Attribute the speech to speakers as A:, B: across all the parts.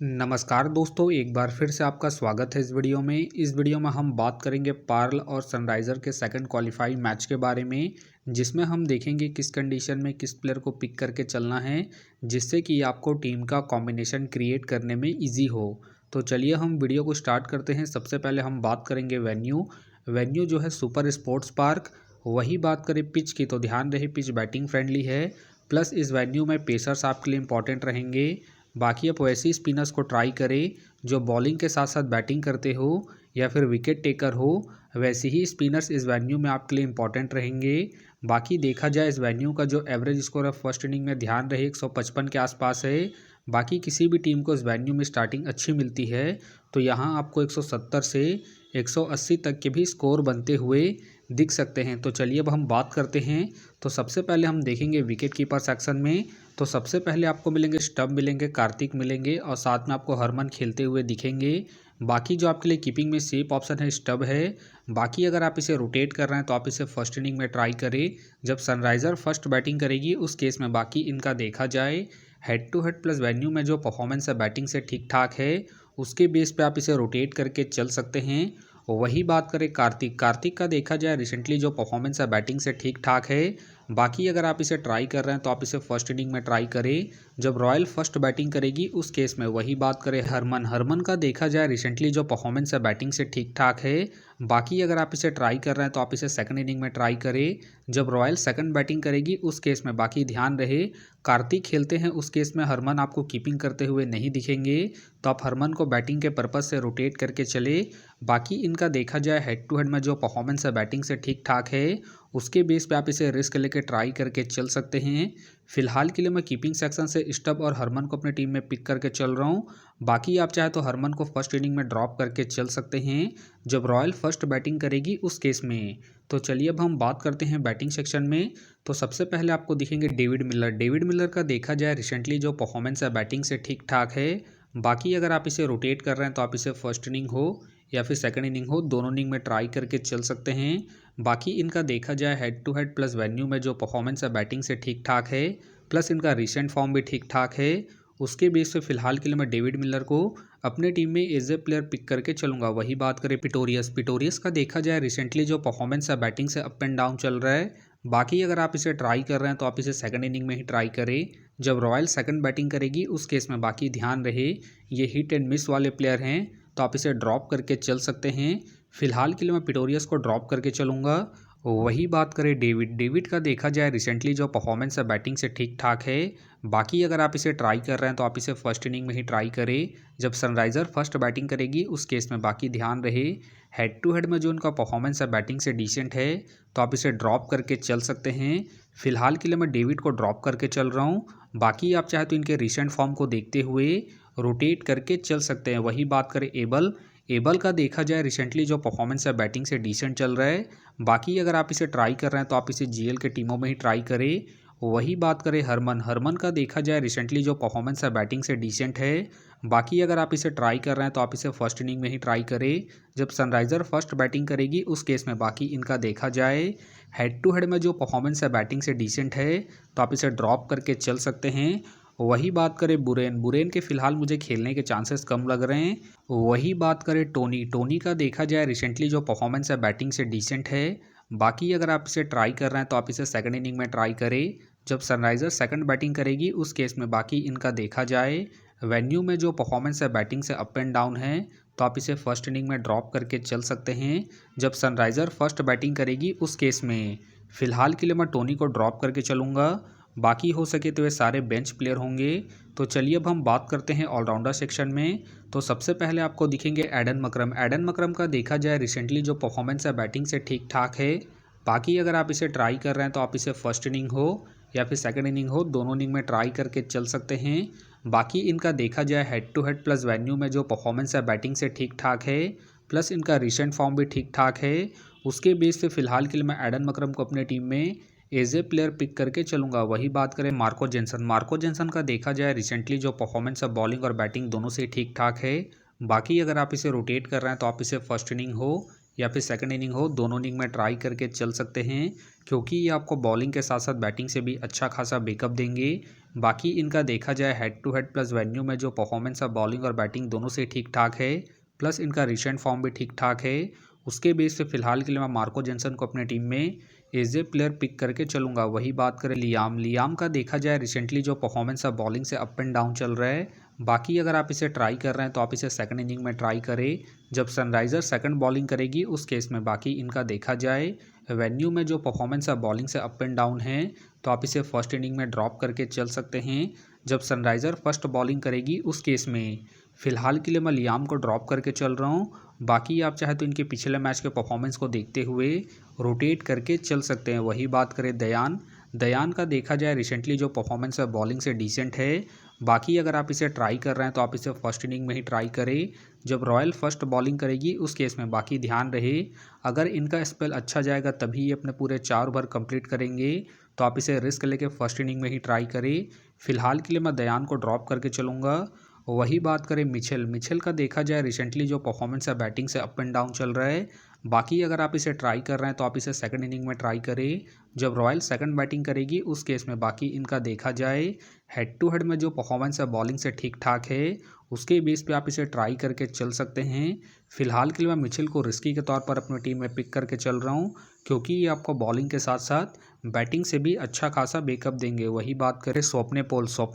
A: नमस्कार दोस्तों, एक बार फिर से आपका स्वागत है इस वीडियो में। इस वीडियो में हम बात करेंगे पार्ल और सनराइज़र के सेकंड क्वालिफाई मैच के बारे में, जिसमें हम देखेंगे किस कंडीशन में किस प्लेयर को पिक करके चलना है, जिससे कि आपको टीम का कॉम्बिनेशन क्रिएट करने में ईजी हो। तो चलिए हम वीडियो को स्टार्ट करते हैं। सबसे पहले हम बात करेंगे वेन्यू जो है सुपर स्पोर्ट्स पार्क। वही बात करें पिच की, तो ध्यान रहे पिच बैटिंग फ्रेंडली है, प्लस इस वेन्यू में पेसर्स आपके लिए इंपॉर्टेंट रहेंगे। बाकी आप वैसे ही स्पिनर्स को ट्राई करें जो बॉलिंग के साथ साथ बैटिंग करते हो या फिर विकेट टेकर हो, वैसे ही स्पिनर्स इस वेन्यू में आपके लिए इंपॉर्टेंट रहेंगे। बाकी देखा जाए इस वेन्यू का जो एवरेज स्कोर है फर्स्ट इनिंग में ध्यान रहे 155 के आसपास है। बाकी किसी भी टीम को इस वेन्यू में स्टार्टिंग अच्छी मिलती है, तो यहाँ आपको 170 से 180 तक के भी स्कोर बनते हुए दिख सकते हैं। तो चलिए अब हम बात करते हैं। तो सबसे पहले हम देखेंगे विकेट कीपर सेक्शन में। तो सबसे पहले आपको मिलेंगे स्टब मिलेंगे, कार्तिक मिलेंगे और साथ में आपको हरमन खेलते हुए दिखेंगे। बाकी जो आपके लिए कीपिंग में सेफ ऑप्शन है स्टब है। बाकी अगर आप इसे रोटेट कर रहे हैं तो आप इसे फर्स्ट इनिंग में ट्राई करें जब सनराइज़र फर्स्ट बैटिंग करेगी उस केस में। बाकी इनका देखा जाए head to head plus venue में जो परफॉर्मेंस है बैटिंग से ठीक ठाक है, उसके बेस पे आप इसे रोटेट करके चल सकते हैं। वही बात करें कार्तिक का देखा जाए रिसेंटली जो परफॉर्मेंस है बैटिंग से ठीक ठाक है। बाकी अगर आप इसे ट्राई कर रहे हैं तो आप इसे फर्स्ट इनिंग में ट्राई करें जब रॉयल फर्स्ट बैटिंग करेगी उस केस में। वही बात करें हरमन का देखा जाए रिसेंटली जो परफॉर्मेंस है बैटिंग से ठीक ठाक है। बाकी अगर आप इसे ट्राई कर रहे हैं तो आप इसे सेकंड इनिंग में ट्राई करें जब रॉयल सेकंड बैटिंग करेगी उस केस में। बाकी ध्यान रहे कार्तिक खेलते हैं उस केस में हरमन आपको कीपिंग करते हुए नहीं दिखेंगे, तो आप हरमन को बैटिंग के पर्पज़ से रोटेट करके चले। बाकी इनका देखा जाए हेड टू हेड में जो परफॉर्मेंस है बैटिंग से ठीक ठाक है, उसके बेस पे आप इसे रिस्क लेके ट्राई करके चल सकते हैं। फिलहाल के लिए मैं कीपिंग सेक्शन से स्टब और हरमन को अपनी टीम में पिक करके चल रहा हूँ। बाकी आप चाहे तो हरमन को फर्स्ट इनिंग में ड्रॉप करके चल सकते हैं जब रॉयल फर्स्ट बैटिंग करेगी उस केस में। तो चलिए अब हम बात करते हैं बैटिंग सेक्शन में। तो सबसे पहले आपको दिखेंगे डेविड मिलर का देखा जाए रिसेंटली जो परफॉर्मेंस है बैटिंग से ठीक ठाक है। बाकी अगर आप इसे रोटेट कर रहे हैं तो आप इसे फर्स्ट इनिंग हो या फिर सेकंड इनिंग हो, दोनों इनिंग में ट्राई करके चल सकते हैं। बाकी इनका देखा जाए head to head plus venue में जो परफॉर्मेंस है बैटिंग से ठीक ठाक है, प्लस इनका रिसेंट फॉर्म भी ठीक ठाक है। उसके बेस पे फिलहाल के लिए मैं डेविड मिलर को अपने टीम में एज ए प्लेयर पिक करके चलूंगा। वही बात करें पिटोरियस का देखा जाए रिसेंटली जो परफॉर्मेंस है बैटिंग से अप एंड डाउन चल रहा है। बाकी अगर आप इसे ट्राई कर रहे हैं तो आप इसे सेकंड इनिंग में ही ट्राई करें जब रॉयल सेकंड बैटिंग करेगी उस केस में। बाकी ध्यान रहे ये हिट एंड मिस वाले प्लेयर हैं, तो आप इसे ड्रॉप करके चल सकते हैं। फिलहाल के लिए मैं पिटोरियस को ड्रॉप करके चलूँगा। वही बात करें डेविड का देखा जाए रिसेंटली जो परफॉर्मेंस है बैटिंग से ठीक ठाक है। बाकी अगर आप इसे ट्राई कर रहे हैं तो आप इसे फर्स्ट इनिंग में ही ट्राई करें जब सनराइज़र फर्स्ट बैटिंग करेगी उस केस में। बाकी ध्यान रहे हेड टू हेड में जो उनका परफॉर्मेंस है बैटिंग से डिसेंट है, तो आप इसे ड्रॉप करके चल सकते हैं। फिलहाल के लिए मैं डेविड को ड्रॉप करके चल रहा हूँ। बाकी आप चाहे तो इनके रिसेंट फॉर्म को देखते हुए रोटेट करके चल सकते हैं। वही बात करें एबल का देखा जाए रिसेंटली जो परफॉर्मेंस है बैटिंग से डिसेंट चल रहा है। बाकी अगर आप इसे ट्राई कर रहे हैं तो आप इसे जीएल के टीमों में ही ट्राई करें। वही बात करें हरमन का देखा जाए रिसेंटली जो परफॉर्मेंस है बैटिंग से डिसेंट है। बाकी अगर आप इसे ट्राई कर रहे हैं तो आप इसे फर्स्ट इनिंग में ही ट्राई करें जब सनराइज़र फर्स्ट बैटिंग करेगी उस केस में। बाकी इनका देखा जाए हेड टू हेड में जो परफॉर्मेंस है बैटिंग से डिसेंट है, तो आप इसे ड्रॉप करके चल सकते हैं। वही बात करें बुरेन के फिलहाल मुझे खेलने के चांसेस कम लग रहे हैं। वही बात करें टोनी का देखा जाए रिसेंटली जो परफॉर्मेंस है बैटिंग से डिसेंट है। बाकी अगर आप इसे ट्राई कर रहे हैं तो आप इसे सेकंड इनिंग में ट्राई करें जब सनराइज़र सेकंड बैटिंग करेगी उस केस में। बाकी इनका देखा जाए वेन्यू में जो परफॉर्मेंस है बैटिंग से अप एंड डाउन है, तो आप इसे फर्स्ट इनिंग में ड्रॉप करके चल सकते हैं जब सनराइज़र फर्स्ट बैटिंग करेगी उस केस में। फिलहाल के लिए मैं टोनी को ड्रॉप करके चलूँगा। बाकी हो सके तो वे सारे बेंच प्लेयर होंगे। तो चलिए अब हम बात करते हैं ऑलराउंडर सेक्शन में। तो सबसे पहले आपको दिखेंगे एडन मकरम का देखा जाए रिसेंटली जो परफॉर्मेंस है बैटिंग से ठीक ठाक है। बाकी अगर आप इसे ट्राई कर रहे हैं तो आप इसे फर्स्ट इनिंग हो या फिर सेकंड इनिंग हो, दोनों इनिंग में ट्राई करके चल सकते हैं। बाकी इनका देखा जाए head to head plus venue में जो परफॉर्मेंस है बैटिंग से ठीक ठाक है, प्लस इनका रिसेंट फॉर्म भी ठीक ठाक है। उसके बेस पे फिलहाल के लिए मैं एडन मकरम को अपने टीम में एज ए प्लेयर पिक करके चलूंगा। वही बात करें मार्को जेंसन का देखा जाए रिसेंटली जो परफॉर्मेंस है बॉलिंग और बैटिंग दोनों से ठीक ठाक है। बाकी अगर आप इसे रोटेट कर रहे हैं तो आप इसे फर्स्ट इनिंग हो या फिर सेकंड इनिंग हो, दोनों इनिंग में ट्राई करके चल सकते हैं, क्योंकि ये आपको बॉलिंग के साथ साथ बैटिंग से भी अच्छा खासा बैकअप देंगे। बाकी इनका देखा जाए head to head plus venue में जो परफॉर्मेंस है बॉलिंग और बैटिंग दोनों से ठीक ठाक है, प्लस इनका रिसेंट फॉर्म भी ठीक ठाक है। उसके बेस पे फिलहाल के लिए मैं मार्को जेनसन को अपने टीम में एज ए प्लेयर पिक करके चलूँगा। वही बात करें लियाम का देखा जाए रिसेंटली जो परफॉर्मेंस है बॉलिंग से अप एंड डाउन चल रहा है। बाकी अगर आप इसे ट्राई कर रहे हैं तो आप इसे सेकंड इनिंग में ट्राई करें, जब सनराइज़र सेकंड बॉलिंग करेगी उस केस में। बाकी इनका देखा जाए वेन्यू में जो परफॉर्मेंस है बॉलिंग से अप एंड डाउन है, तो आप इसे फर्स्ट इनिंग में ड्रॉप करके चल सकते हैं, जब सनराइज़र फर्स्ट बॉलिंग करेगी उस केस में। फ़िलहाल के लिए मैं लियाम को ड्रॉप करके चल रहा हूँ। बाकी आप चाहे तो इनके पिछले मैच के परफॉर्मेंस को देखते हुए रोटेट करके चल सकते हैं। वही बात करें दयान का देखा जाए रिसेंटली जो परफॉर्मेंस है बॉलिंग से डिसेंट है। बाकी अगर आप इसे ट्राई कर रहे हैं तो आप इसे फर्स्ट इनिंग में ही ट्राई करें, जब रॉयल फर्स्ट बॉलिंग करेगी उस केस में। बाकी ध्यान रहे अगर इनका स्पेल अच्छा जाएगा तभी ये अपने पूरे 4 ओवर कंप्लीट करेंगे, तो आप इसे रिस्क लेके फर्स्ट इनिंग में ही ट्राई करें। फिलहाल के लिए मैं दयान को ड्रॉप करके चलूँगा। वही बात करें मिचेल का देखा जाए रिसेंटली जो परफॉर्मेंस है बैटिंग से अप एंड डाउन चल रहा है। बाकी अगर आप इसे ट्राई कर रहे हैं तो आप इसे सेकंड इनिंग में ट्राई करें, जब रॉयल सेकंड बैटिंग करेगी उस केस में। बाकी इनका देखा जाए हेड टू हेड में जो परफॉर्मेंस है बॉलिंग से ठीक ठाक है, उसके बेस पे आप इसे ट्राई करके चल सकते हैं। फिलहाल के लिए मैं मिचेल को रिस्की के तौर पर अपनी टीम में पिक करके चल रहा हूँ, क्योंकि ये आपको बॉलिंग के साथ साथ बैटिंग से भी अच्छा खासा बैकअप देंगे। वही बात करें स्वप्ने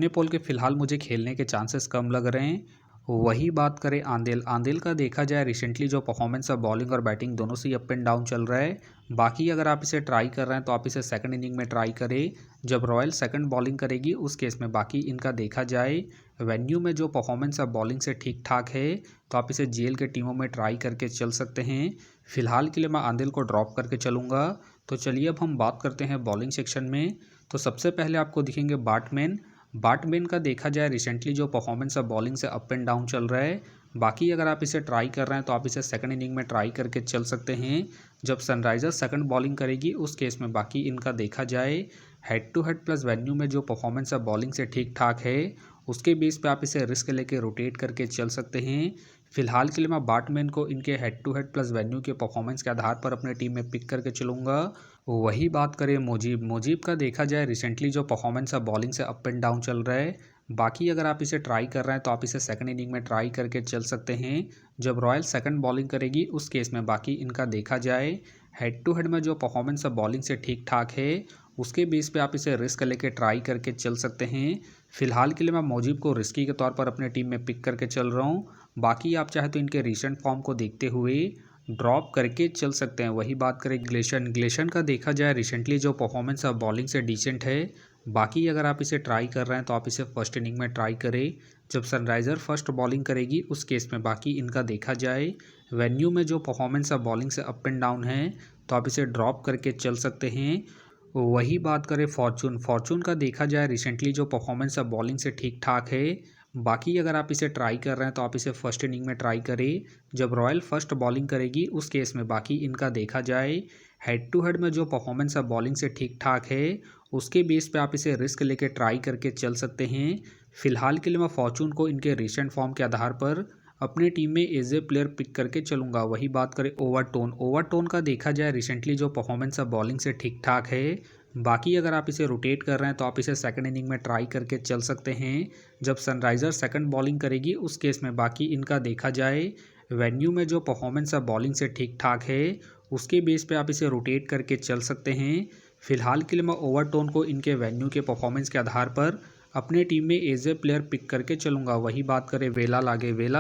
A: पोल के फिलहाल मुझे खेलने के चांसेस कम लग रहे हैं। वही बात करें आंदेल का देखा जाए रिसेंटली जो परफॉर्मेंस है बॉलिंग और बैटिंग दोनों से ही अप एंड डाउन चल रहा है। बाकी अगर आप इसे ट्राई कर रहे हैं तो आप इसे सेकंड इनिंग में ट्राई करें, जब रॉयल सेकंड बॉलिंग करेगी उस केस में। बाकी इनका देखा जाए वेन्यू में जो परफॉर्मेंस है बॉलिंग से ठीक ठाक है, तो आप इसे जीएल के टीमों में ट्राई करके चल सकते हैं। फिलहाल के लिए मैं आंदेल को ड्रॉप करके चलूँगा। तो चलिए अब हम बात करते हैं बॉलिंग सेक्शन में। तो सबसे पहले आपको दिखेंगे बाटमैन का देखा जाए रिसेंटली जो परफॉर्मेंस है बॉलिंग से अप एंड डाउन चल रहा है। बाकी अगर आप इसे ट्राई कर रहे हैं तो आप इसे सेकंड इनिंग में ट्राई करके चल सकते हैं, जब सनराइज़र सेकंड बॉलिंग करेगी उस केस में। बाकी इनका देखा जाए head to head plus venue में जो परफॉर्मेंस है बॉलिंग से ठीक ठाक है, उसके बेस पे आप इसे रिस्क लेके रोटेट करके चल सकते हैं। फिलहाल के लिए मैं बाटमैन को इनके head to head plus venue के परफॉर्मेंस के आधार पर अपने टीम में पिक करके चलूँगा। वही बात करें मुजीब का देखा जाए रिसेंटली जो परफॉर्मेंस है बॉलिंग से अप एंड डाउन चल रहा है। बाकी अगर आप इसे ट्राई कर रहे हैं तो आप इसे सेकंड इनिंग में ट्राई करके चल सकते हैं, जब रॉयल सेकंड बॉलिंग करेगी उस केस में। बाकी इनका देखा जाए हेड टू हेड में जो परफॉर्मेंस है बॉलिंग से ठीक ठाक है, उसके बेस पे आप इसे रिस्क लेके ट्राई करके चल सकते हैं। फिलहाल के लिए मैं मुजीब को रिस्की के तौर पर अपने टीम में पिक करके चल रहा हूँ। बाकी आप चाहे तो इनके रिसेंट फॉर्म को देखते हुए ड्रॉप करके चल सकते हैं। वही बात करें ग्लेशन का देखा जाए रिसेंटली जो परफॉर्मेंस है बॉलिंग से डिसेंट है। बाकी अगर आप इसे ट्राई कर रहे हैं तो आप इसे फर्स्ट इनिंग में ट्राई करें, जब सनराइज़र फर्स्ट बॉलिंग करेगी उस केस में। बाकी इनका देखा जाए वेन्यू में जो परफॉर्मेंस है बॉलिंग से अप एंड डाउन है, तो आप इसे ड्रॉप करके चल सकते हैं। वही बात करें फॉर्चून का देखा जाए रिसेंटली जो परफॉर्मेंस है बॉलिंग से ठीक ठाक है। बाकी अगर आप इसे ट्राई कर रहे हैं तो आप इसे फर्स्ट इनिंग में ट्राई करें, जब रॉयल फर्स्ट बॉलिंग करेगी उस केस में। बाकी इनका देखा जाए हेड टू हेड में जो परफॉर्मेंस है बॉलिंग से ठीक ठाक है, उसके बेस पे आप इसे रिस्क लेके ट्राई करके चल सकते हैं। फिलहाल के लिए मैं फॉर्चून को इनके रिसेंट फॉर्म के आधार पर अपनी टीम में एज ए प्लेयर पिक करके चलूँगा। वही बात करें ओवरटोन का देखा जाए रिसेंटली जो परफॉर्मेंस है बॉलिंग से ठीक ठाक है। बाकी अगर आप इसे रोटेट कर रहे हैं तो आप इसे सेकंड इनिंग में ट्राई करके चल सकते हैं, जब सनराइज़र सेकंड बॉलिंग करेगी उस केस में। बाकी इनका देखा जाए वेन्यू में जो परफॉर्मेंस है बॉलिंग से ठीक ठाक है, उसके बेस पे आप इसे रोटेट करके चल सकते हैं। फिलहाल के लिए मैं ओवरटोन को इनके वेन्यू के परफॉर्मेंस के आधार पर अपने टीम में एज ए प्लेयर पिक करके चलूँगा। वही बात करें वेला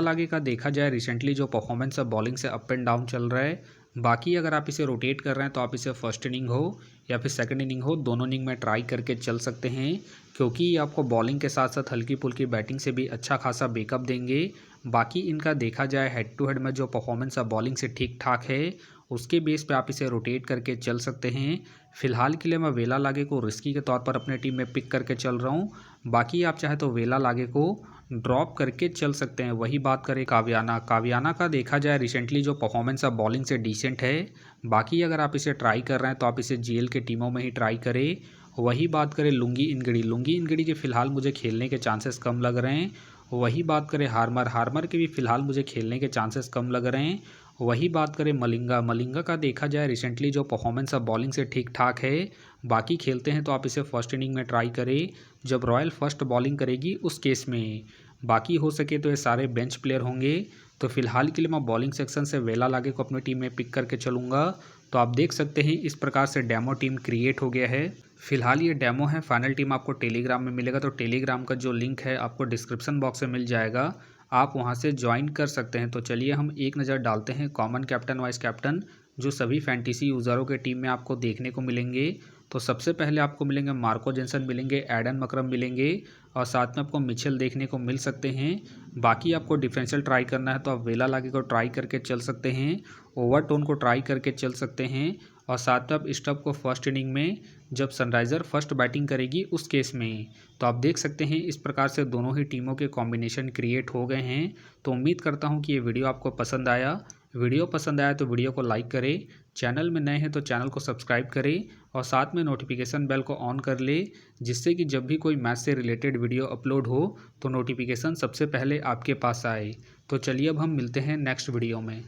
A: लागे का देखा जाए रिसेंटली जो परफॉर्मेंस है बॉलिंग से अप एंड डाउन चल रहा है। बाकी अगर आप इसे रोटेट कर रहे हैं तो आप इसे फर्स्ट इनिंग हो या फिर सेकंड इनिंग हो, दोनों इनिंग में ट्राई करके चल सकते हैं, क्योंकि ये आपको बॉलिंग के साथ साथ हल्की फुल्की बैटिंग से भी अच्छा खासा बैकअप देंगे। बाकी इनका देखा जाए हेड टू हेड में जो परफॉर्मेंस है बॉलिंग से ठीक ठाक है, उसके बेस पे आप इसे रोटेट करके चल सकते हैं। फिलहाल के लिए मैं वेला लागे को रिस्की के तौर पर अपने टीम में पिक करके चल रहा हूँ। बाकी आप चाहे तो वेला लागे को ड्रॉप करके चल सकते हैं। वही बात करें काव्याना का देखा जाए रिसेंटली जो परफॉर्मेंस है बॉलिंग से डिसेंट है। बाकी अगर आप इसे ट्राई कर रहे हैं तो आप इसे जीएल के टीमों में ही ट्राई करें। वही बात करें लुंगी इनगड़ी के फिलहाल मुझे खेलने के चांसेस कम लग रहे हैं। वही बात करें हार्मर के भी फिलहाल मुझे खेलने के चांसेस कम लग रहे हैं। वही बात करें मलिंगा का देखा जाए रिसेंटली जो परफॉर्मेंस अब बॉलिंग से ठीक ठाक है। बाकी खेलते हैं तो आप इसे फर्स्ट इनिंग में ट्राई करें जब रॉयल फर्स्ट बॉलिंग करेगी उस केस में। बाकी हो सके तो ये सारे बेंच प्लेयर होंगे। तो फिलहाल के लिए मैं बॉलिंग सेक्शन से वेला लागे को अपनी टीम में पिक करके चलूँगा। तो आप देख सकते हैं इस प्रकार से डेमो टीम क्रिएट हो गया है। फिलहाल ये डेमो है, फाइनल टीम आपको टेलीग्राम में मिलेगा। तो टेलीग्राम का जो लिंक है आपको डिस्क्रिप्शन बॉक्स में मिल जाएगा, आप वहां से ज्वाइन कर सकते हैं। तो चलिए हम एक नज़र डालते हैं कॉमन कैप्टन वाइस कैप्टन जो सभी फैंटेसी यूज़रों के टीम में आपको देखने को मिलेंगे। तो सबसे पहले आपको मिलेंगे मार्को जेंसन मिलेंगे, एडन मकरम मिलेंगे और साथ में आपको मिचेल देखने को मिल सकते हैं। बाकी आपको डिफरेंशियल ट्राई करना है तो आप वेला लागे को ट्राई करके चल सकते हैं, ओवरटोन को ट्राई करके चल सकते हैं और साथ में आप स्टब को फर्स्ट इनिंग में जब सनराइज़र फर्स्ट बैटिंग करेगी उस केस में। तो आप देख सकते हैं इस प्रकार से दोनों ही टीमों के कॉम्बिनेशन क्रिएट हो गए हैं। तो उम्मीद करता हूं कि ये वीडियो आपको पसंद आया। वीडियो पसंद आया तो वीडियो को लाइक करें, चैनल में नए हैं तो चैनल को सब्सक्राइब करें और साथ में नोटिफिकेशन बेल को ऑन कर ले, जिससे कि जब भी कोई मैच से रिलेटेड वीडियो अपलोड हो तो नोटिफिकेशन सबसे पहले आपके पास आए। तो चलिए अब हम मिलते हैं नेक्स्ट वीडियो में।